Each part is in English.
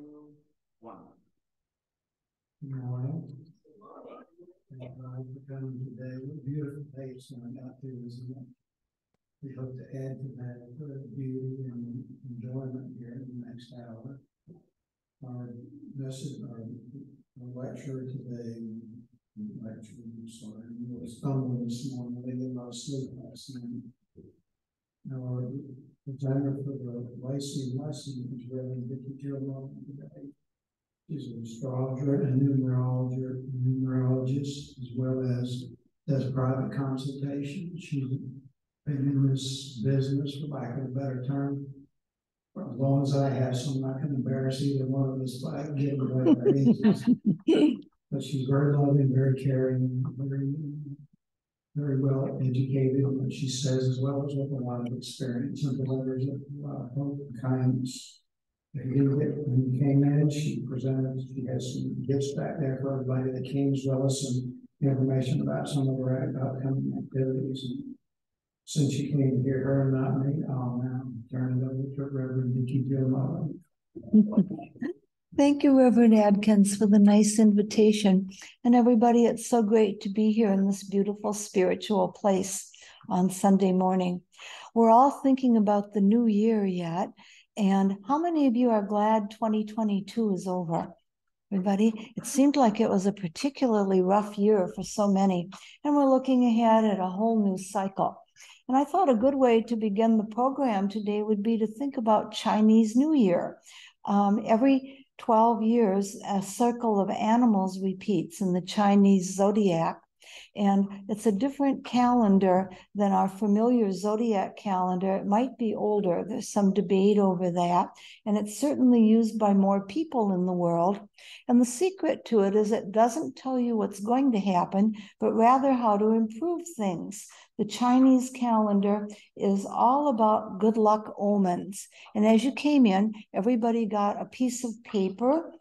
Good morning. For coming today. What a beautiful day showing out there, isn't it? We hope to add to that beauty and enjoyment here in the next hour. Our message, our lecture today, we stumbled this morning. We did not sleep last night. Our presenter for the Lyceum lesson is Reverend Dikki-Jo Mullen today. She's an astrologer and numerologist, as well as does private consultation. She's been in this business, for lack of a better term, for as long as I have, so I'm not going to embarrass either one of us by giving away our ages. But she's very loving, very caring, very well educated in what she says, as well as with a lot of experience, and delivers a lot of hope and kindness. When you came in, she presented, she has some gifts back there for everybody that came, as well as some information about some of her upcoming activities. And since you came to hear her and not me, I'll now turn it over to Reverend Dikki-Jo Mullen. Thank you, Reverend Adkins, for the nice invitation. And everybody, it's so great to be here in this beautiful spiritual place on Sunday morning. We're all thinking about the new year yet. And how many of you are glad 2022 is over? Everybody, it seemed like it was a particularly rough year for so many. And we're looking ahead at a whole new cycle. And I thought a good way to begin the program today would be to think about Chinese New Year. Every 12 years, a circle of animals repeats in the Chinese zodiac. And it's a different calendar than our familiar zodiac calendar. It might be older. There's some debate over that. And it's certainly used by more people in the world. And the secret to it is it doesn't tell you what's going to happen, but rather how to improve things. The Chinese calendar is all about good luck omens. And as you came in, everybody got a piece of paper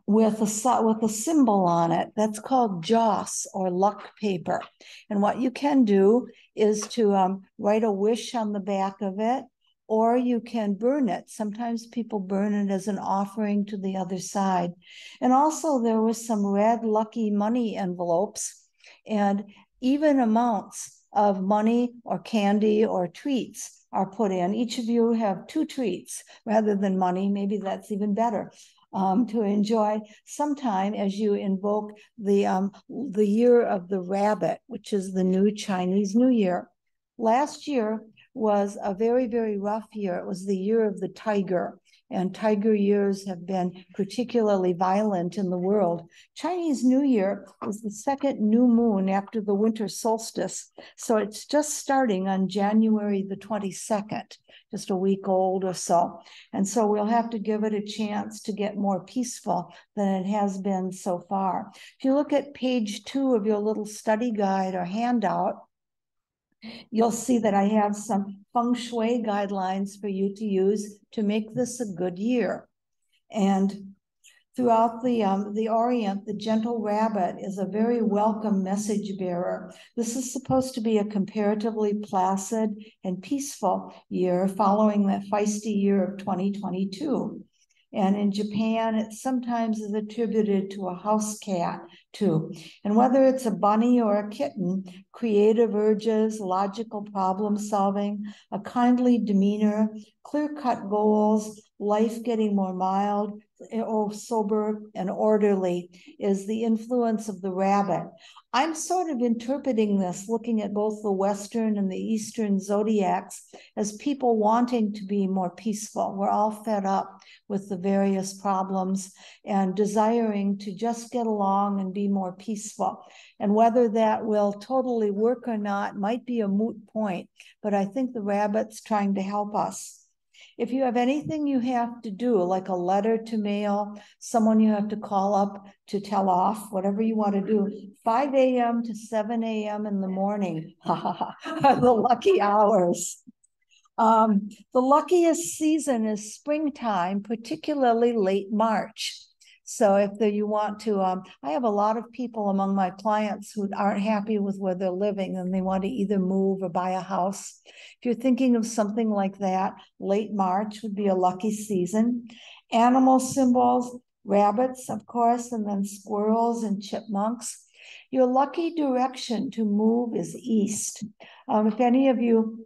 with a symbol on it. That's called joss, or luck paper. And what you can do is to write a wish on the back of it, or you can burn it. Sometimes people burn it as an offering to the other side. And also there was some red lucky money envelopes, and even amounts of money or candy or treats are put in. Each of you have 2 treats rather than money. Maybe that's even better. To enjoy sometime as you invoke the year of the rabbit, which is the new Chinese New Year. Last year was a very, very rough year. It was the year of the tiger, and tiger years have been particularly violent in the world. Chinese New Year is the second new moon after the winter solstice, so it's just starting on January the 22nd. Just a week old or so. And so we'll have to give it a chance to get more peaceful than it has been so far. If you look at page 2 of your little study guide or handout, you'll see that I have some feng shui guidelines for you to use to make this a good year. And throughout the Orient, the gentle rabbit is a very welcome message bearer. This is supposed to be a comparatively placid and peaceful year following that feisty year of 2022. And in Japan, it sometimes is attributed to a house cat too. And whether it's a bunny or a kitten, creative urges, logical problem solving, a kindly demeanor, clear-cut goals, life getting more mild or sober and orderly is the influence of the rabbit. I'm sort of interpreting this, looking at both the Western and the Eastern zodiacs, as people wanting to be more peaceful. We're all fed up with the various problems and desiring to just get along and be more peaceful. And whether that will totally work or not might be a moot point, but I think the rabbit's trying to help us. If you have anything you have to do, like a letter to mail, someone you have to call up to tell off, whatever you want to do, 5 a.m. to 7 a.m. in the morning are the lucky hours. The luckiest season is springtime, particularly late March. So if you want to, I have a lot of people among my clients who aren't happy with where they're living and they want to either move or buy a house. If you're thinking of something like that, late March would be a lucky season. Animal symbols, rabbits, of course, and then squirrels and chipmunks. Your lucky direction to move is east. If any of you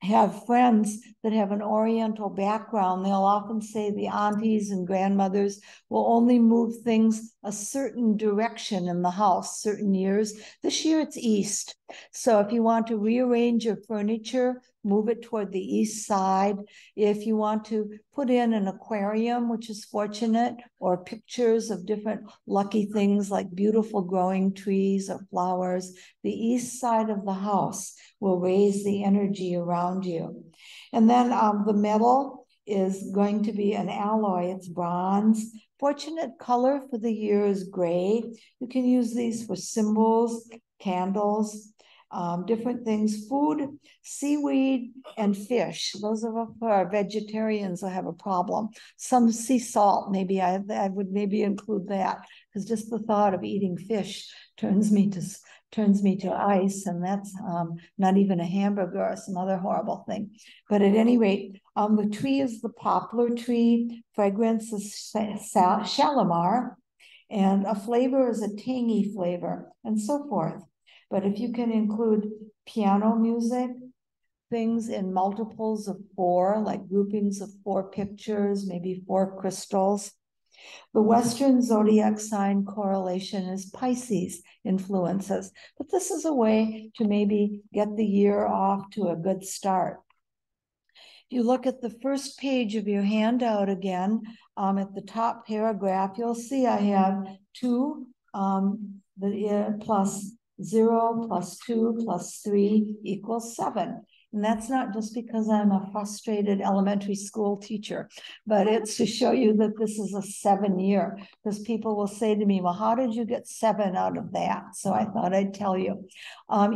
have friends that have an Oriental background, they'll often say the aunties and grandmothers will only move things a certain direction in the house, certain years. This year it's east. So if you want to rearrange your furniture, move it toward the east side. If you want to put in an aquarium, which is fortunate, or pictures of different lucky things like beautiful growing trees or flowers, the east side of the house will raise the energy around you. And then the metal is going to be an alloy. It's bronze. Fortunate color for the year is gray. You can use these for symbols, candles, different things, food, seaweed, and fish. Those of us who are vegetarians will have a problem. Some sea salt, maybe I would maybe include that, because just the thought of eating fish turns me to ice, and that's not even a hamburger or some other horrible thing. But at any rate, the tree is the poplar tree. Fragrance is shalimar, and a flavor is a tangy flavor, and so forth. But if you can include piano music, things in multiples of 4, like groupings of 4 pictures, maybe 4 crystals. The Western zodiac sign correlation is Pisces influences, but this is a way to maybe get the year off to a good start. If you look at the first page of your handout again, at the top paragraph, you'll see I have 2 plus 0 plus 2 plus 3 equals 7. And that's not just because I'm a frustrated elementary school teacher, but it's to show you that this is a 7 year, because people will say to me, well, how did you get 7 out of that? So I thought I'd tell you.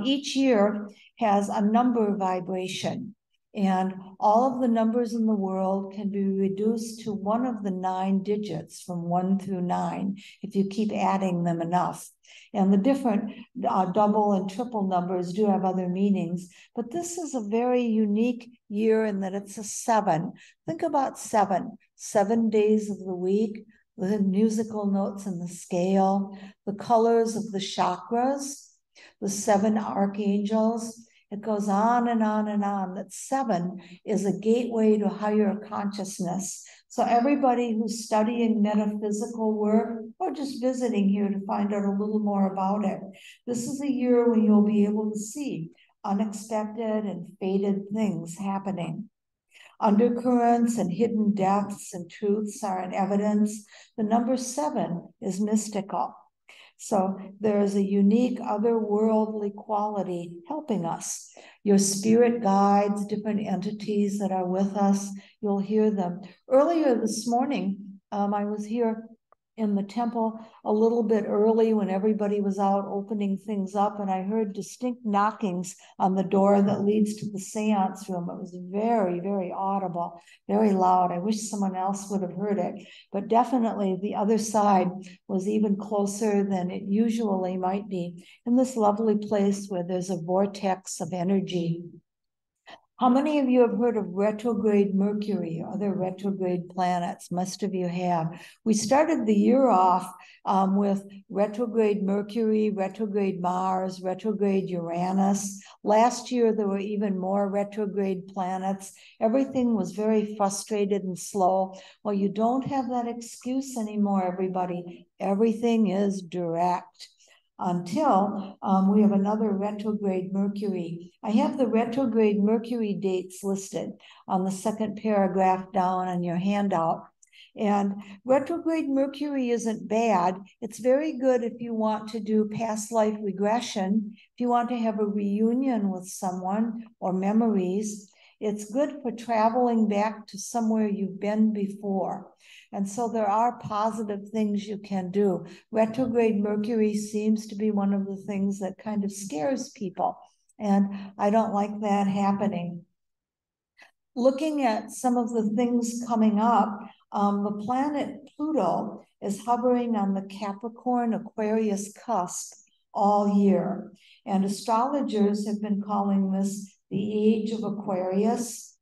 Each year has a number vibration, and all of the numbers in the world can be reduced to one of the 9 digits from 1 through 9 if you keep adding them enough. And the different double and triple numbers do have other meanings, but this is a very unique year in that it's a 7. Think about 7 days of the week, the musical notes in the scale, the colors of the chakras, the 7 archangels. It goes on and on and on. That 7 is a gateway to higher consciousness. So everybody who's studying metaphysical work or just visiting here to find out a little more about it, this is a year when you'll be able to see unexpected and fated things happening. Undercurrents and hidden depths and truths are in evidence. The number 7 is mystical. So there is a unique otherworldly quality helping us. Your spirit guides, different entities that are with us, you'll hear them. Earlier this morning, I was here in the temple a little bit early when everybody was out opening things up, and I heard distinct knockings on the door that leads to the seance room. It was very, very audible, very loud. I wish someone else would have heard it, but definitely the other side was even closer than it usually might be, in this lovely place where there's a vortex of energy. How many of you have heard of retrograde Mercury or other retrograde planets? Most of you have. We started the year off with retrograde Mercury, retrograde Mars, retrograde Uranus. Last year, there were even more retrograde planets. Everything was very frustrated and slow. Well, you don't have that excuse anymore, everybody. Everything is direct. Until we have another retrograde Mercury. I have the retrograde Mercury dates listed on the second paragraph down on your handout. And retrograde Mercury isn't bad. It's very good if you want to do past life regression, if you want to have a reunion with someone or memories. It's good for traveling back to somewhere you've been before. And so there are positive things you can do. Retrograde Mercury seems to be one of the things that kind of scares people. And I don't like that happening. Looking at some of the things coming up, the planet Pluto is hovering on the Capricorn Aquarius cusp all year. And astrologers have been calling this the age of Aquarius.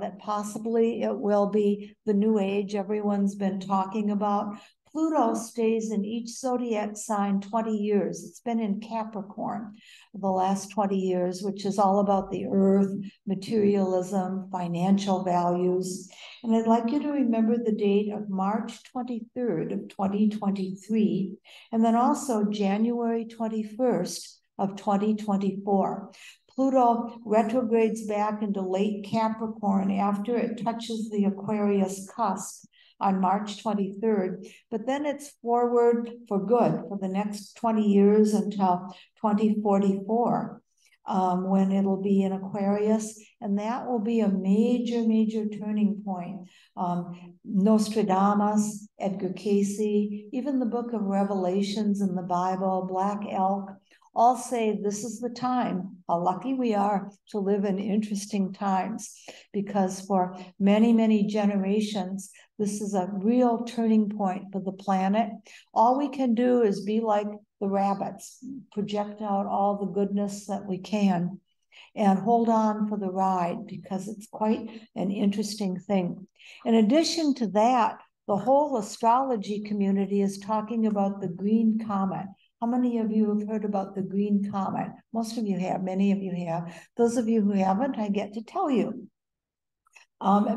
that possibly it will be the new age everyone's been talking about. Pluto stays in each zodiac sign 20 years. It's been in Capricorn the last 20 years, which is all about the earth, materialism, financial values. And I'd like you to remember the date of March 23rd of 2023, and then also January 21st of 2024. Pluto retrogrades back into late Capricorn after it touches the Aquarius cusp on March 23rd, but then it's forward for good for the next 20 years until 2044, when it'll be in Aquarius, and that will be a major, major turning point. Nostradamus, Edgar Cayce, even the book of Revelations in the Bible, Black Elk, all say this is the time. How lucky we are to live in interesting times, because for many, many generations, this is a real turning point for the planet. All we can do is be like the rabbits, project out all the goodness that we can, and hold on for the ride, because it's quite an interesting thing. In addition to that, the whole astrology community is talking about the green comet. How many of you have heard about the green comet? Most of you have, many of you have. Those of you who haven't, I get to tell you.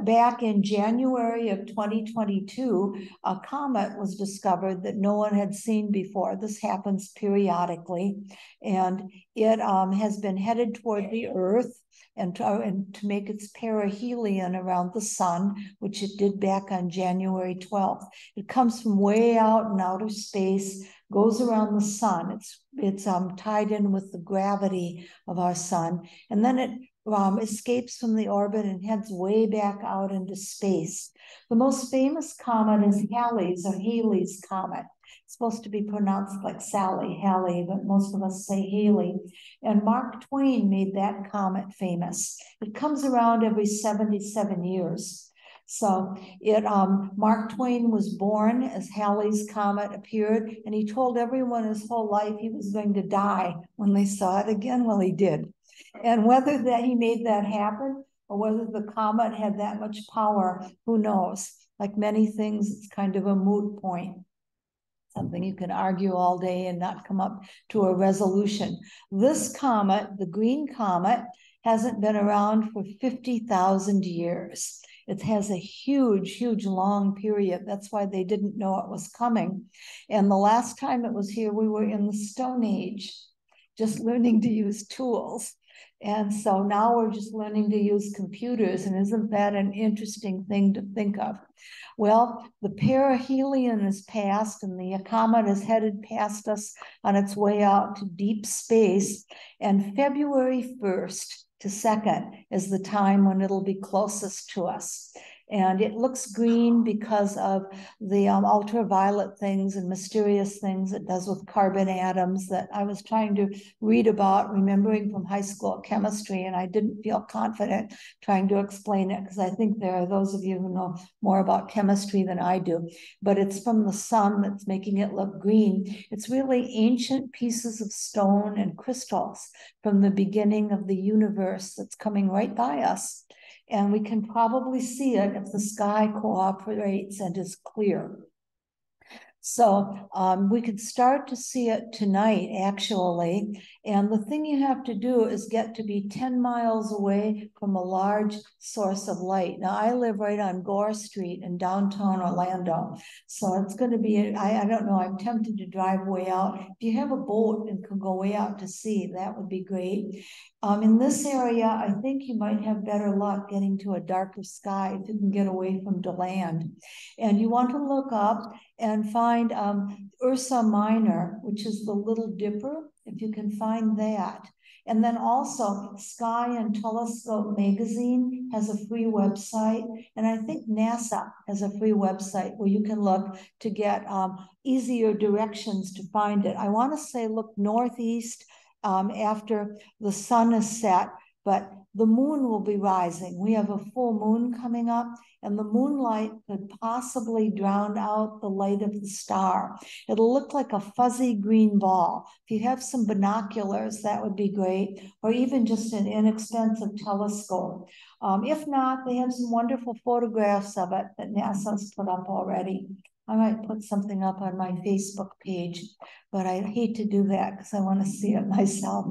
Back in January of 2022, a comet was discovered that no one had seen before. This happens periodically, and it has been headed toward the Earth and to make its perihelion around the sun, which it did back on January 12th. It comes from way out in outer space, goes around the sun. It's tied in with the gravity of our sun, and then it escapes from the orbit and heads way back out into space. The most famous comet is Halley's comet. It's supposed to be pronounced like Sally, Halley, but most of us say Haley. And Mark Twain made that comet famous. It comes around every 77 years. So Mark Twain was born as Halley's comet appeared, and he told everyone his whole life he was going to die when they saw it again. Well, he did. And whether that he made that happen or whether the comet had that much power, who knows? Like many things, it's kind of a moot point. Something you can argue all day and not come up to a resolution. This comet, the green comet, hasn't been around for 50,000 years. It has a huge, huge long period. That's why they didn't know it was coming. And the last time it was here, we were in the Stone Age, just learning to use tools. And so now we're just learning to use computers. And isn't that an interesting thing to think of? Well, the perihelion is past, and the comet is headed past us on its way out to deep space. And February 1st to 2nd is the time when it'll be closest to us. And it looks green because of the ultraviolet things and mysterious things it does with carbon atoms that I was trying to read about, remembering from high school chemistry, and I didn't feel confident trying to explain it because I think there are those of you who know more about chemistry than I do. But it's from the sun that's making it look green. It's really ancient pieces of stone and crystals from the beginning of the universe that's coming right by us. And we can probably see it if the sky cooperates and is clear. So we could start to see it tonight, actually. And the thing you have to do is get to be 10 miles away from a large source of light. Now, I live right on Gore Street in downtown Orlando. So it's going to be, I don't know, I'm tempted to drive way out. If you have a boat and can go way out to sea, that would be great. In this area, I think you might have better luck getting to a darker sky if you can get away from the land. And you want to look up and find Ursa Minor, which is the Little Dipper, if you can find that. And then also Sky and Telescope magazine has a free website. And I think NASA has a free website where you can look to get easier directions to find it. I want to say look northeast after the sun is set but the moon will be rising. We have a full moon coming up, and the moonlight could possibly drown out the light of the star. It'll look like a fuzzy green ball. If you have some binoculars, that would be great, or even just an inexpensive telescope. If not, they have some wonderful photographs of it that NASA's put up already. I might put something up on my Facebook page, but I hate to do that because I want to see it myself.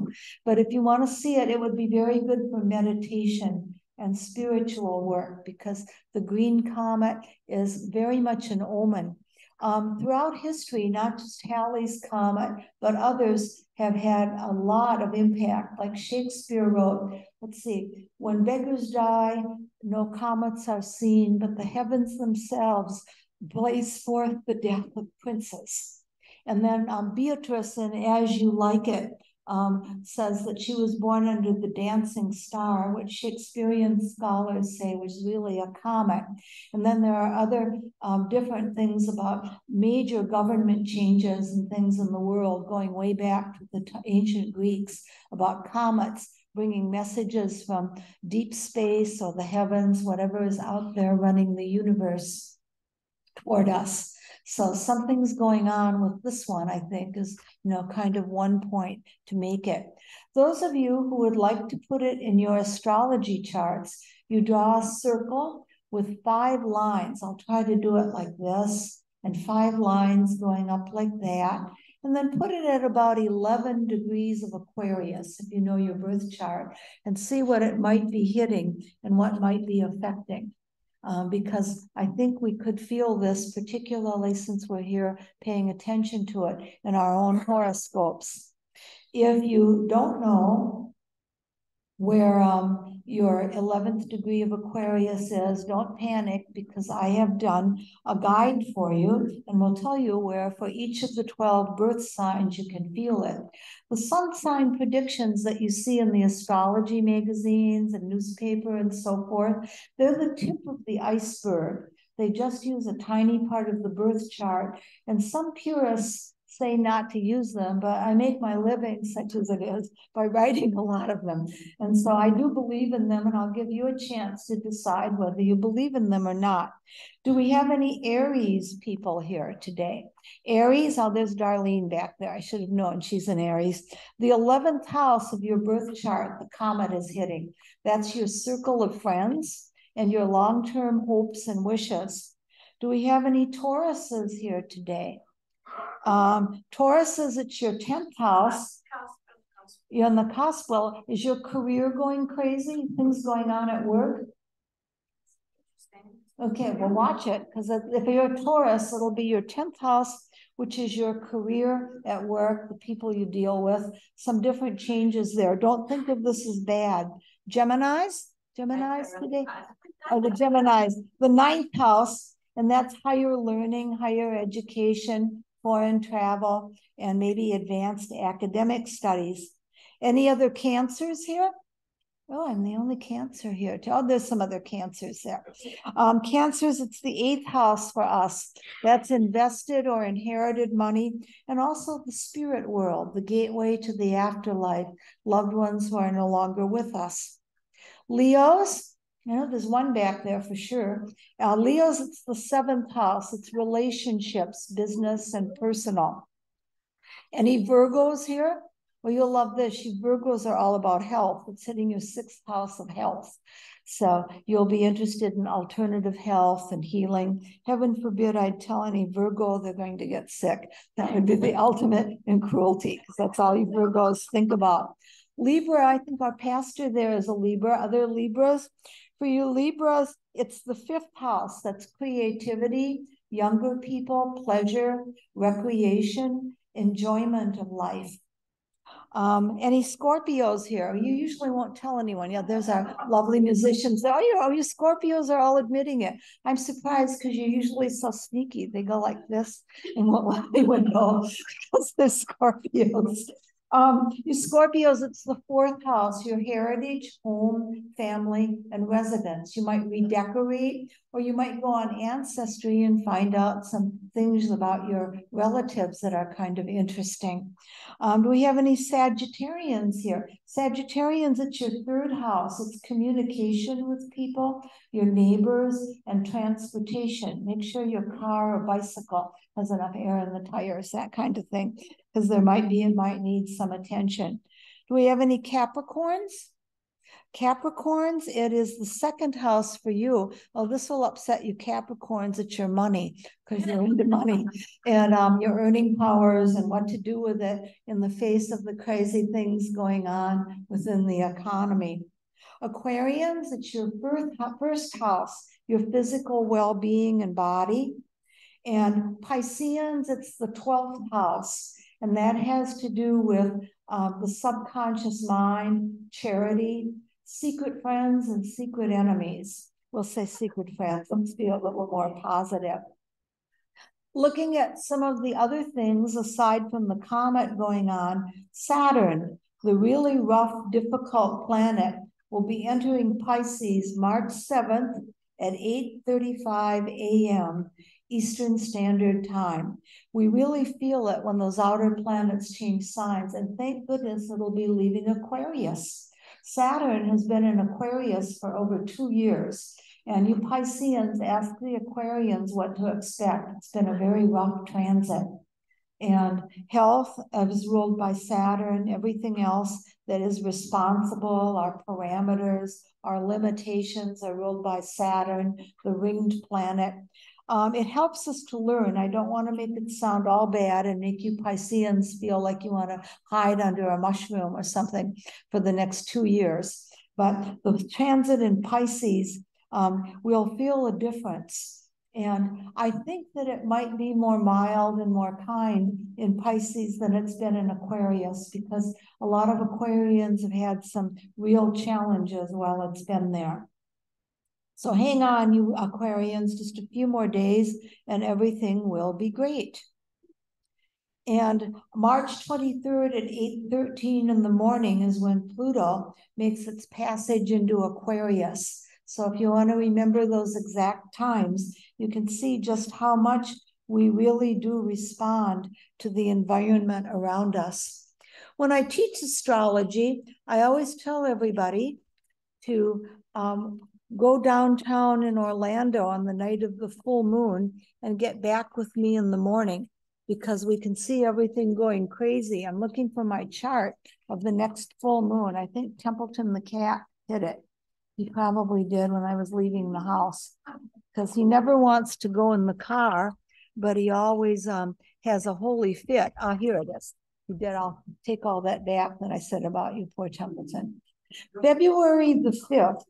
But if you want to see it, it would be very good for meditation and spiritual work, because the green comet is very much an omen. Throughout history, not just Halley's Comet, but others have had a lot of impact. Like Shakespeare wrote, let's see, when beggars die, no comets are seen, but the heavens themselves blaze forth the death of princes. And then Beatrice in As You Like It says that she was born under the dancing star, which Shakespearean scholars say was really a comet. And then there are other different things about major government changes and things in the world going way back to the ancient Greeks about comets bringing messages from deep space or the heavens, whatever is out there running the universe, toward us. So something's going on with this one, I think, is, kind of one point to make it. Those of you who would like to put it in your astrology charts, you draw a circle with 5 lines. I'll try to do it like this, and 5 lines going up like that. And then put it at about 11 degrees of Aquarius, if you know your birth chart, and see what it might be hitting and what might be affecting. Because I think we could feel this, particularly since we're here paying attention to it in our own horoscopes. If you don't know where your 11th degree of Aquarius is, don't panic, because I have done a guide for you, and we'll tell you where for each of the 12 birth signs you can feel it. The sun sign predictions that you see in the astrology magazines and newspaper and so forth, they're the tip of the iceberg. They just use a tiny part of the birth chart, and some purists say not to use them, but I make my living, such as it is, by writing a lot of them. And so I do believe in them, and I'll give you a chance to decide whether you believe in them or not. Do we have any Aries people here today? Aries, oh, there's Darlene back there. I should have known she's an Aries. The 11th house of your birth chart, the comet is hitting. That's your circle of friends and your long-term hopes and wishes. Do we have any Tauruses here today? Taurus says it's your 10th house. You're on the cusp. Well, is your career going crazy? Things going on at work? Okay, well, watch it, because if you're a Taurus, it'll be your 10th house, which is your career at work, the people you deal with, some different changes there. Don't think of this as bad. Geminis today? Oh, the Geminis. The 9th house, and that's higher learning, higher education, foreign travel, and maybe advanced academic studies. Any other Cancers here? Oh, I'm the only Cancer here. Oh, there's some other Cancers there. Cancers, it's the 8th house for us. That's invested or inherited money, and also the spirit world, the gateway to the afterlife, loved ones who are no longer with us. Leos, there's one back there for sure. Leos, it's the 7th house. It's relationships, business, and personal. Any Virgos here? Well, you'll love this. You Virgos are all about health. It's hitting your 6th house of health. So you'll be interested in alternative health and healing. Heaven forbid I'd tell any Virgo they're going to get sick. That would be the ultimate in cruelty, because that's all you Virgos think about. Libra, I think our pastor there is a Libra. Other Libras? For you Libras, it's the 5th house. That's creativity, younger people, pleasure, recreation, enjoyment of life. Any Scorpios here? You usually won't tell anyone. Yeah, there's our lovely musicians. Oh, you Scorpios are all admitting it. I'm surprised, because you're usually so sneaky. They go like this and won't let anyone know because they're Scorpios. You Scorpios, it's the 4th house, your heritage, home, family, and residence. You might redecorate, or you might go on Ancestry and find out some things about your relatives that are kind of interesting. Do we have any Sagittarians here? Sagittarians, it's your third house. It's communication with people, your neighbors, and transportation. Make sure your car or bicycle has enough air in the tires, that kind of thing, because it might need some attention. Do we have any Capricorns? Capricorns, it is the second house for you. Oh, this will upset you, Capricorns. It's your money, because you're into money and your earning powers and what to do with it in the face of the crazy things going on within the economy. Aquarians, it's your first house, your physical well-being and body. And Pisceans, it's the 12th house, and that has to do with the subconscious mind, charity, secret friends, and secret enemies. We'll say secret friends. Let's be a little more positive. Looking at some of the other things aside from the comet going on, Saturn, the really rough, difficult planet, will be entering Pisces March 7th at 8:35 a.m. Eastern Standard Time. We really feel it when those outer planets change signs, and thank goodness it'll be leaving Aquarius. Saturn has been in Aquarius for over 2 years, and you Pisceans ask the Aquarians what to expect. It's been a very rough transit. And health is ruled by Saturn. Everything else that is responsible, our parameters, our limitations are ruled by Saturn, the ringed planet. It helps us to learn. I don't want to make it sound all bad and make you Pisceans feel like you want to hide under a mushroom or something for the next 2 years. But the transit in Pisces, we'll feel a difference. And I think that it might be more mild and more kind in Pisces than it's been in Aquarius, because a lot of Aquarians have had some real challenges while it's been there. So hang on, you Aquarians, just a few more days and everything will be great. And March 23rd at 8:13 in the morning is when Pluto makes its passage into Aquarius. So if you want to remember those exact times, you can see just how much we really do respond to the environment around us. When I teach astrology, I always tell everybody to go downtown in Orlando on the night of the full moon and get back with me in the morning, because we can see everything going crazy. I'm looking for my chart of the next full moon. I think Templeton the cat hit it. He probably did when I was leaving the house, because he never wants to go in the car, but he always has a holy fit. Here it is. He did. I'll take all that back that I said about you, poor Templeton. February the 5th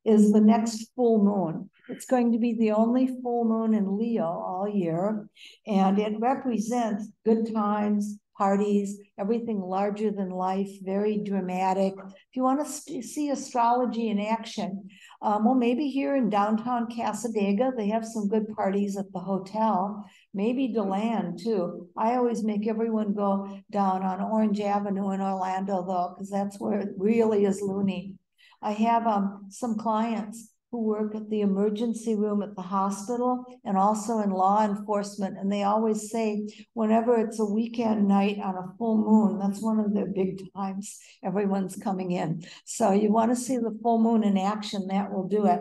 is the next full moon. It's going to be the only full moon in Leo all year, and it represents good times, parties, everything larger than life, very dramatic. If you want to see astrology in action, well, maybe here in downtown Casadega, they have some good parties at the hotel. Maybe DeLand too. I always make everyone go down on Orange Avenue in Orlando though, because that's where it really is loony. I have some clients who work at the emergency room at the hospital and also in law enforcement. And they always say, whenever it's a weekend night on a full moon, that's one of their big times. Everyone's coming in. So you want to see the full moon in action, that will do it.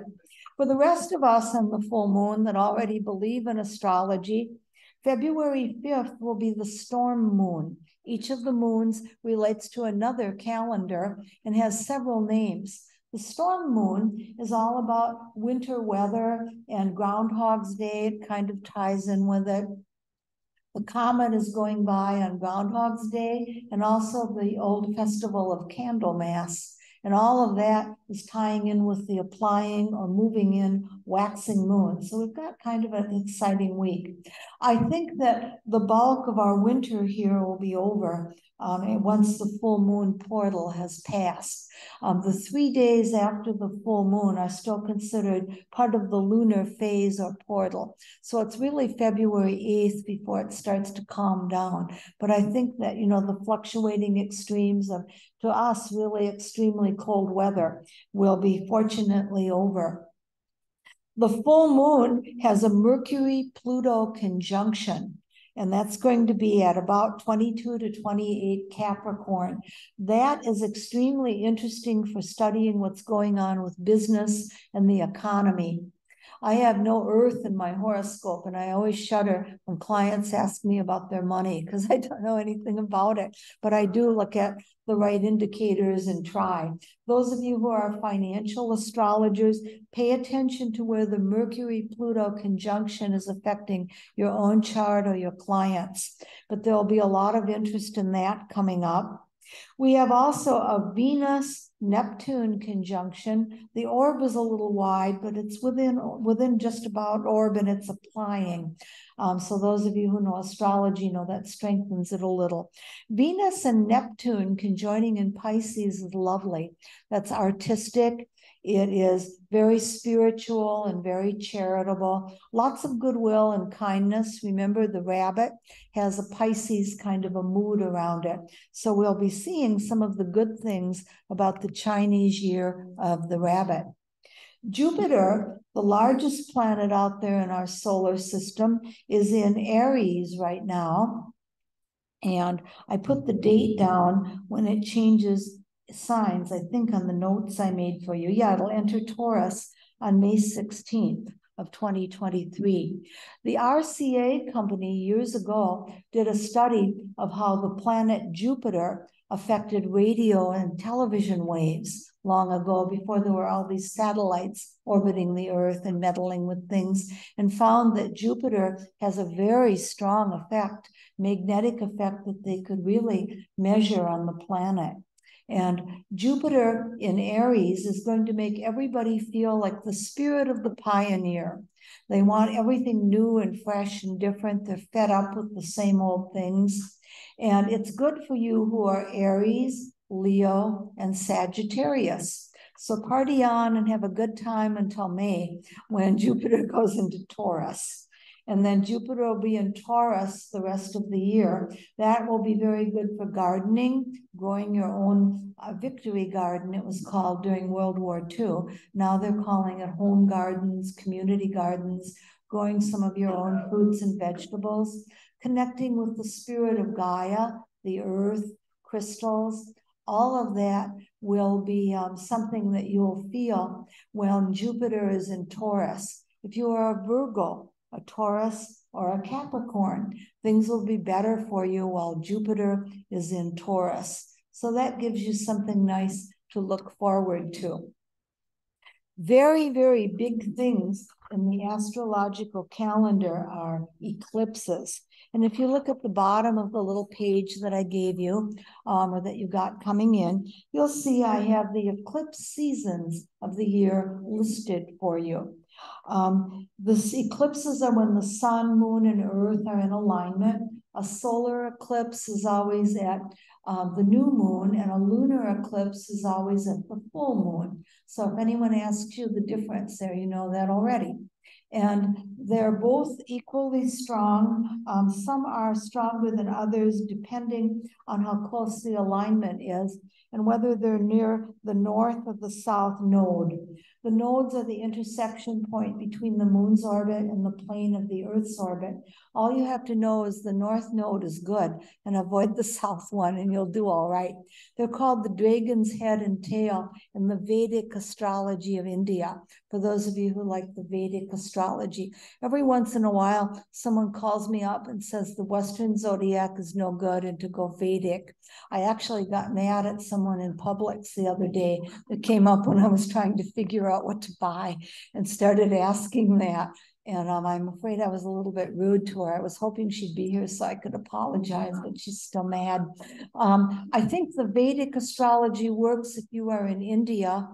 For the rest of us on the full moon that already believe in astrology, February 5th will be the storm moon. Each of the moons relates to another calendar and has several names. The storm moon is all about winter weather and Groundhog's Day. It kind of ties in with it. The comet is going by on Groundhog's Day, and also the old festival of Candlemas. And all of that is tying in with the applying or moving in waxing moon. So we've got kind of an exciting week. I think that the bulk of our winter here will be over once the full moon portal has passed. The 3 days after the full moon are still considered part of the lunar phase or portal. So it's really February 8th before it starts to calm down. But I think that, the fluctuating extremes of, to us, really extremely cold weather will be fortunately over. The full moon has a Mercury-Pluto conjunction, and that's going to be at about 22 to 28 Capricorn. That is extremely interesting for studying what's going on with business and the economy. I have no earth in my horoscope, and I always shudder when clients ask me about their money because I don't know anything about it, but I do look at the right indicators and try. Those of you who are financial astrologers, pay attention to where the Mercury-Pluto conjunction is affecting your own chart or your clients, but there'll be a lot of interest in that coming up. We have also a Venus-Neptune conjunction. The orb is a little wide, but it's within just about orb, and it's applying. So those of you who know astrology know that strengthens it a little. Venus and Neptune conjoining in Pisces is lovely. That's artistic. It is very spiritual and very charitable. Lots of goodwill and kindness. Remember, the rabbit has a Pisces kind of a mood around it. So we'll be seeing some of the good things about the Chinese year of the rabbit. Jupiter, the largest planet out there in our solar system, is in Aries right now. And I put the date down when it changes signs, I think on the notes I made for you. Yeah, it'll enter Taurus on May 16th of 2023. The RCA company years ago did a study of how the planet Jupiter affected radio and television waves long ago, before there were all these satellites orbiting the Earth and meddling with things, and found that Jupiter has a very strong effect, magnetic effect that they could really measure on the planet. And Jupiter in Aries is going to make everybody feel like the spirit of the pioneer. They want everything new and fresh and different. They're fed up with the same old things. And it's good for you who are Aries, Leo, and Sagittarius. So party on and have a good time until May, when Jupiter goes into Taurus. And then Jupiter will be in Taurus the rest of the year. That will be very good for gardening, growing your own victory garden, it was called during World War II. Now they're calling it home gardens, community gardens, growing some of your own fruits and vegetables, connecting with the spirit of Gaia, the earth, crystals. All of that will be something that you'll feel when Jupiter is in Taurus. If you are a Virgo, a Taurus, or a Capricorn, things will be better for you while Jupiter is in Taurus. So that gives you something nice to look forward to. Very, very big things in the astrological calendar are eclipses. And if you look at the bottom of the little page that I gave you, or that you got coming in, you'll see I have the eclipse seasons of the year listed for you. The eclipses are when the sun, moon, and earth are in alignment. A solar eclipse is always at the new moon, and a lunar eclipse is always at the full moon. So if anyone asks you the difference there, you know that already. And they're both equally strong. Some are stronger than others, depending on how close the alignment is and whether they're near the north or the south node. The nodes are the intersection point between the moon's orbit and the plane of the Earth's orbit. All you have to know is the north node is good and avoid the south one, and you'll do all right. They're called the dragon's head and tail in the Vedic astrology of India. For those of you who like the Vedic astrology, every once in a while, someone calls me up and says the Western zodiac is no good and to go Vedic. I actually got mad at someone in Publix the other day that came up when I was trying to figure out what to buy and started asking that. And I'm afraid I was a little bit rude to her. I was hoping she'd be here so I could apologize, but she's still mad. I think the Vedic astrology works if you are in India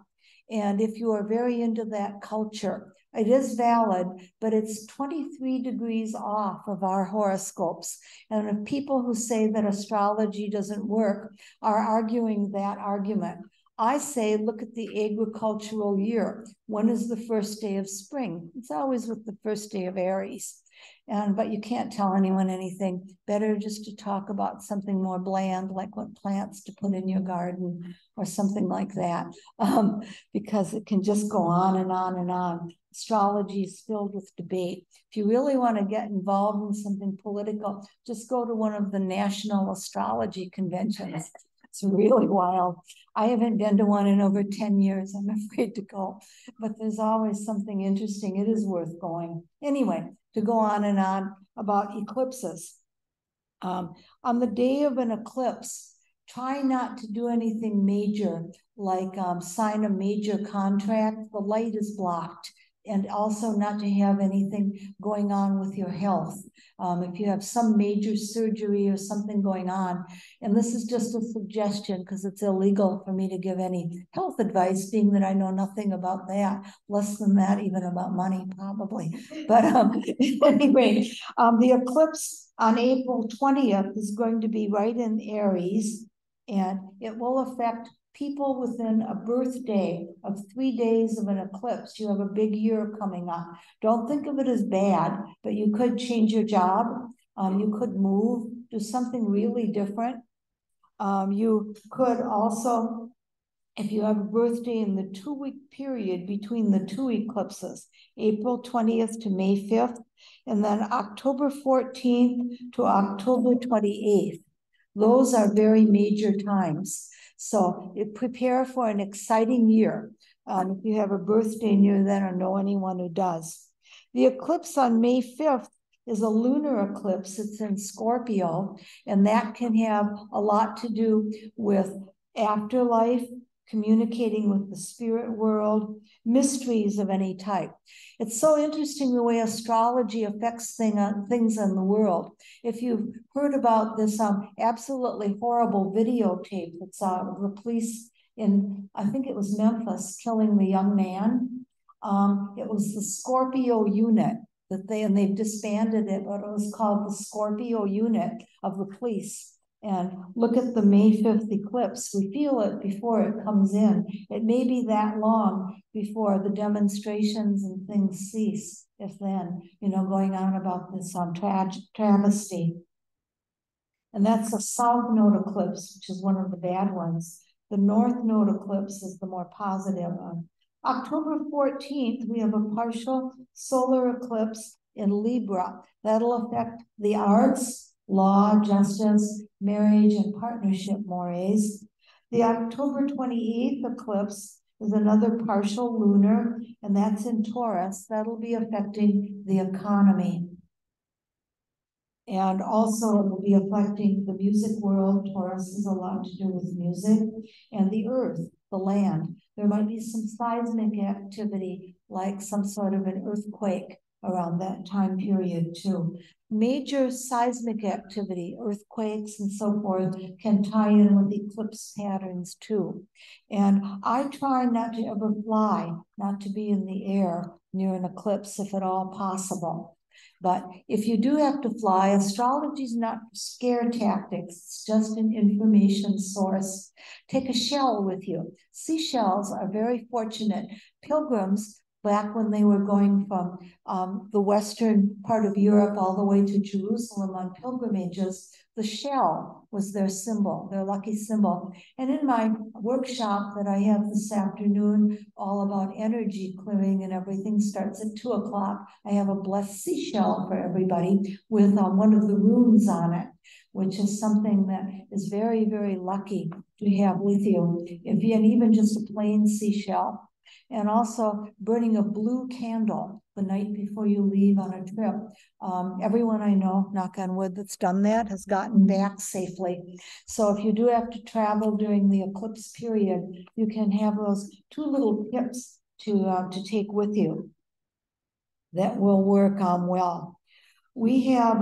and if you are very into that culture. It is valid, but it's 23 degrees off of our horoscopes. And if people who say that astrology doesn't work are arguing that argument, I say, look at the agricultural year. When is the first day of spring? It's always with the first day of Aries. But you can't tell anyone anything. Better just to talk about something more bland, like what plants to put in your garden or something like that, because it can just go on and on and on. astrology is filled with debate. If you really want to get involved in something political, just go to one of the national astrology conventions. It's really wild. I haven't been to one in over 10 years. I'm afraid to go, but there's always something interesting. It is worth going. Anyway, to go on and on about eclipses. On the day of an eclipse, try not to do anything major, like sign a major contract. The light is blocked. And also not to have anything going on with your health. If you have some major surgery or something going on, and this is just a suggestion because it's illegal for me to give any health advice, being that I know nothing about that, less than that even about money probably. But anyway, the eclipse on April 20th is going to be right in Aries, and it will affect people within a birthday of 3 days of an eclipse. You have a big year coming up. Don't think of it as bad, but you could change your job. You could move, do something really different. You could also, if you have a birthday in the 2-week period between the two eclipses, April 20th to May 5th, and then October 14th to October 28th. Those are very major times. So prepare for an exciting year. If you have a birthday near then or know anyone who does. The eclipse on May 5th is a lunar eclipse. It's in Scorpio, and that can have a lot to do with afterlife, communicating with the spirit world, mysteries of any type. It's so interesting the way astrology affects things in the world. If you've heard about this absolutely horrible videotape that's the police in, I think it was Memphis, killing the young man. It was the Scorpio unit that they've disbanded it, but it was called the Scorpio unit of the police. And look at the May 5th eclipse. We feel it before it comes in. It may be that long before the demonstrations and things cease, if then, going on about this travesty. And that's a south node eclipse, which is one of the bad ones. The north node eclipse is the more positive one. October 14th, we have a partial solar eclipse in Libra. That'll affect the arts, law, justice, marriage, and partnership mores. The October 28th eclipse is another partial lunar, and that's in Taurus. That'll be affecting the economy. And also it will be affecting the music world. Taurus has a lot to do with music, and the earth, the land. There might be some seismic activity, like some sort of an earthquake around that time period too. Major seismic activity, earthquakes and so forth, can tie in with eclipse patterns too. And I try not to ever fly, not to be in the air near an eclipse if at all possible. But if you do have to fly, astrology is not scare tactics. It's just an information source. Take a shell with you. Seashells are very fortunate. Pilgrims, back when they were going from the western part of Europe all the way to Jerusalem on pilgrimages, the shell was their symbol, their lucky symbol. And in my workshop that I have this afternoon, all about energy clearing and everything, starts at 2 o'clock. I have a blessed seashell for everybody with one of the runes on it, which is something that is very, very lucky to have with you. If you had even just a plain seashell. And also burning a blue candle the night before you leave on a trip. Everyone I know, knock on wood, that's done that has gotten back safely. So if you do have to travel during the eclipse period, you can have those 2 little tips to take with you that will work well. We have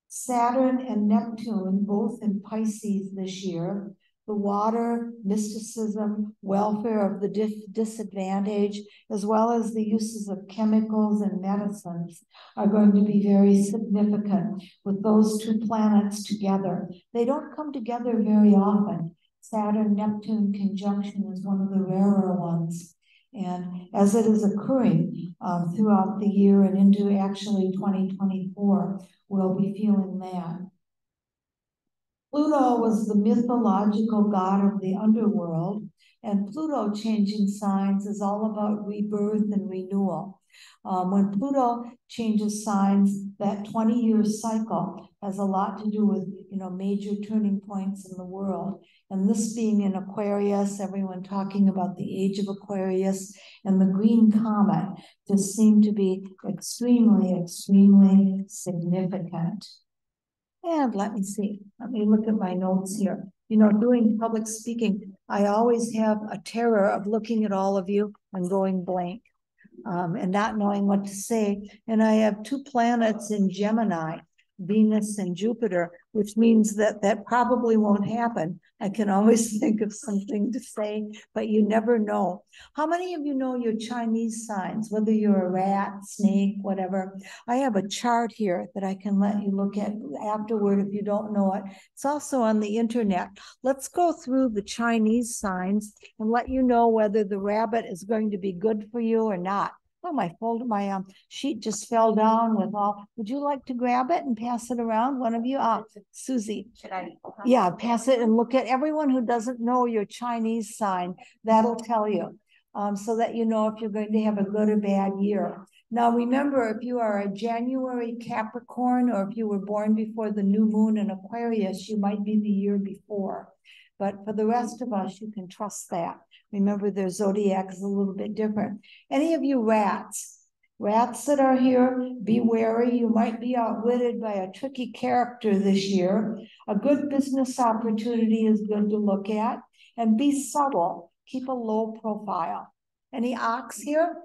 Saturn and Neptune both in Pisces this year. The water, mysticism, welfare of the disadvantaged, as well as the uses of chemicals and medicines are going to be very significant with those 2 planets together. They don't come together very often. Saturn-Neptune conjunction is one of the rarer ones. And as it is occurring throughout the year and into actually 2024, we'll be feeling that. Pluto was the mythological god of the underworld, and Pluto changing signs is all about rebirth and renewal. When Pluto changes signs, that 20-year cycle has a lot to do with, major turning points in the world. And this being in Aquarius, everyone talking about the age of Aquarius, and the green comet just seemed to be extremely, extremely significant. And let me see, let me look at my notes here. Doing public speaking, I always have a terror of looking at all of you and going blank, and not knowing what to say. And I have 2 planets in Gemini, Venus and Jupiter, which means that probably won't happen. I can always think of something to say, but you never know. How many of you know your Chinese signs, whether you're a rat, snake, whatever? I have a chart here that I can let you look at afterward if you don't know it. It's also on the internet. Let's go through the Chinese signs and let you know whether the rabbit is going to be good for you or not. Oh, my sheet just fell down with all. Would you like to grab it and pass it around? One of you? Susie. Should I? Yeah, pass it and look at everyone who doesn't know your Chinese sign. That'll tell you, so that you know if you're going to have a good or bad year. Now, remember, if you are a January Capricorn, or if you were born before the new moon in Aquarius, you might be the year before. But for the rest of us, you can trust that. Remember, their zodiac is a little bit different. Any of you rats that are here, be wary. You might be outwitted by a tricky character this year. A good business opportunity is good to look at. And be subtle. Keep a low profile. Any ox here?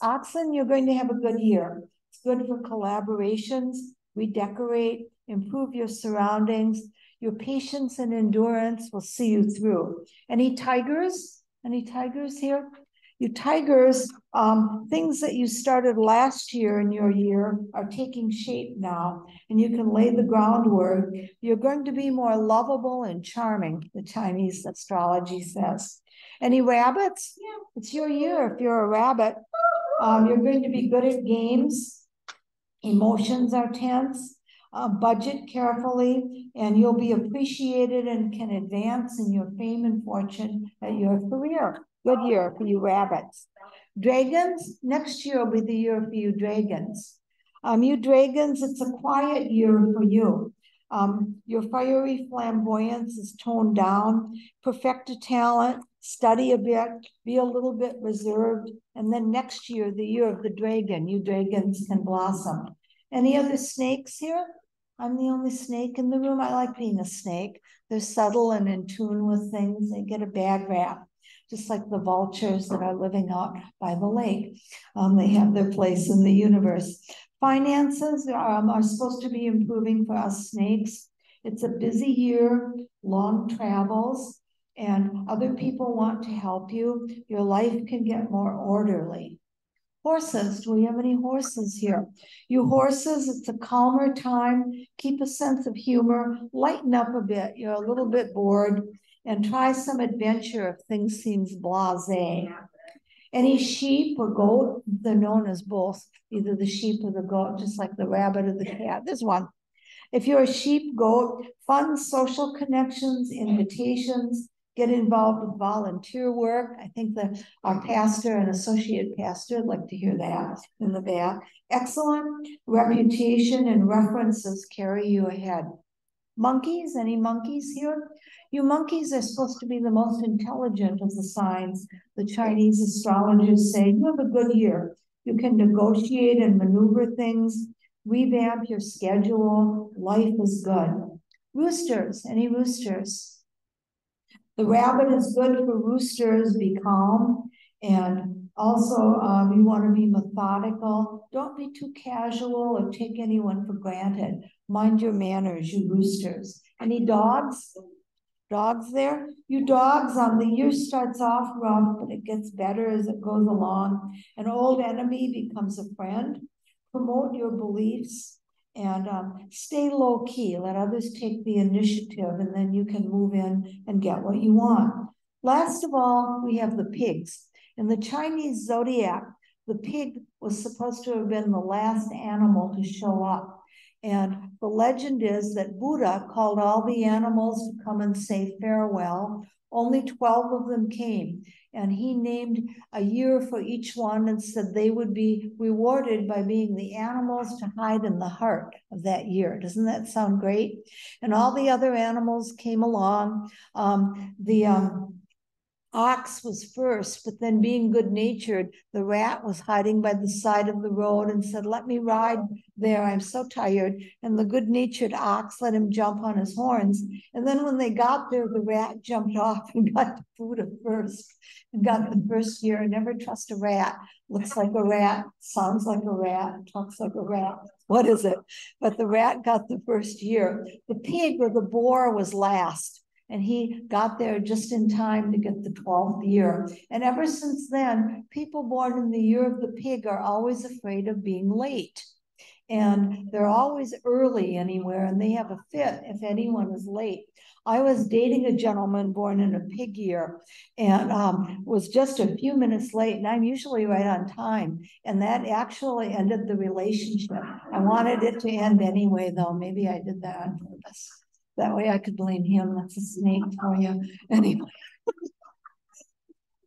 Oxen, you're going to have a good year. It's good for collaborations, redecorate, improve your surroundings. Your patience and endurance will see you through. Any tigers? Any tigers here? You tigers, things that you started last year in your year are taking shape now, and you can lay the groundwork. You're going to be more lovable and charming, the Chinese astrology says. Any rabbits? Yeah. It's your year if you're a rabbit. You're going to be good at games. Emotions are tense. Budget carefully, and you'll be appreciated and can advance in your fame and fortune at your career. Good year for you rabbits. Dragons, next year will be the year for you dragons. You dragons, it's a quiet year for you. Your fiery flamboyance is toned down. Perfect a talent, study a bit, be a little bit reserved, and then next year, the year of the dragon, you dragons can blossom. Any other snakes here? I'm the only snake in the room. I like being a snake. They're subtle and in tune with things. They get a bad rap, just like the vultures that are living out by the lake. They have their place in the universe. Finances are supposed to be improving for us snakes. It's a busy year, long travels, and other people want to help you. Your life can get more orderly. Horses, do we have any horses here? You horses, it's a calmer time. Keep a sense of humor, lighten up a bit. You're a little bit bored, and try some adventure if things seems blasé. Any sheep or goat, they're known as both, either the sheep or the goat, just like the rabbit or the cat. There's one. If you're a sheep, goat, fun social connections, invitations, get involved with volunteer work. I think that our pastor and associate pastor would like to hear that in the back. Excellent reputation and references carry you ahead. Monkeys, any monkeys here? You monkeys are supposed to be the most intelligent of the signs. The Chinese astrologers say you have a good year. You can negotiate and maneuver things, revamp your schedule. Life is good. Roosters, any roosters? The rabbit is good for roosters. Be calm. And also, you want to be methodical. Don't be too casual or take anyone for granted. Mind your manners, you roosters. Any dogs? Dogs there? You dogs, the year starts off rough, but it gets better as it goes along. An old enemy becomes a friend. Promote your beliefs and stay low key. Let others take the initiative, and then you can move in and get what you want. Last of all, we have the pigs. In the Chinese zodiac, the pig was supposed to have been the last animal to show up. And the legend is that Buddha called all the animals to come and say farewell. Only 12 of them came, and he named a year for each one and said they would be rewarded by being the animals to hide in the heart of that year. Doesn't that sound great? And all the other animals came along. The ox was first, but then being good-natured, the rat was hiding by the side of the road and said, "Let me ride there, I'm so tired." And the good-natured ox let him jump on his horns. And then when they got there, the rat jumped off and got to Buddha first and got the first year. Never trust a rat. Looks like a rat, sounds like a rat, talks like a rat. What is it? But the rat got the first year. The pig or the boar was last. And he got there just in time to get the 12th year. And ever since then, people born in the year of the pig are always afraid of being late. And they're always early anywhere, and they have a fit if anyone is late. I was dating a gentleman born in a pig year and was just a few minutes late, and I'm usually right on time. And that actually ended the relationship. I wanted it to end anyway, though. Maybe I did that on purpose. That way I could blame him. That's a snake for you. Anyway.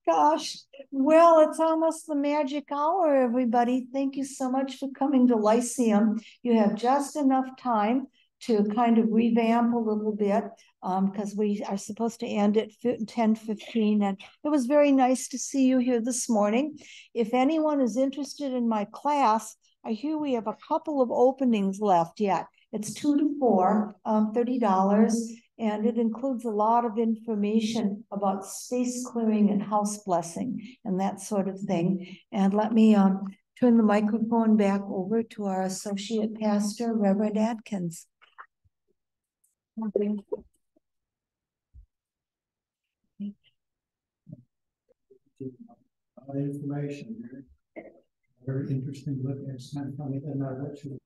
Gosh, well, it's almost the magic hour, everybody. Thank you so much for coming to Lyceum. You have just enough time to kind of revamp a little bit because we are supposed to end at 10:15. And it was very nice to see you here this morning. If anyone is interested in my class, I hear we have a couple of openings left yet. It's 2 to 4, $30. And it includes a lot of information about space clearing and house blessing and that sort of thing. And let me turn the microphone back over to our associate pastor, Reverend Adkins. Information, very interesting look at. It's not funny, and I let you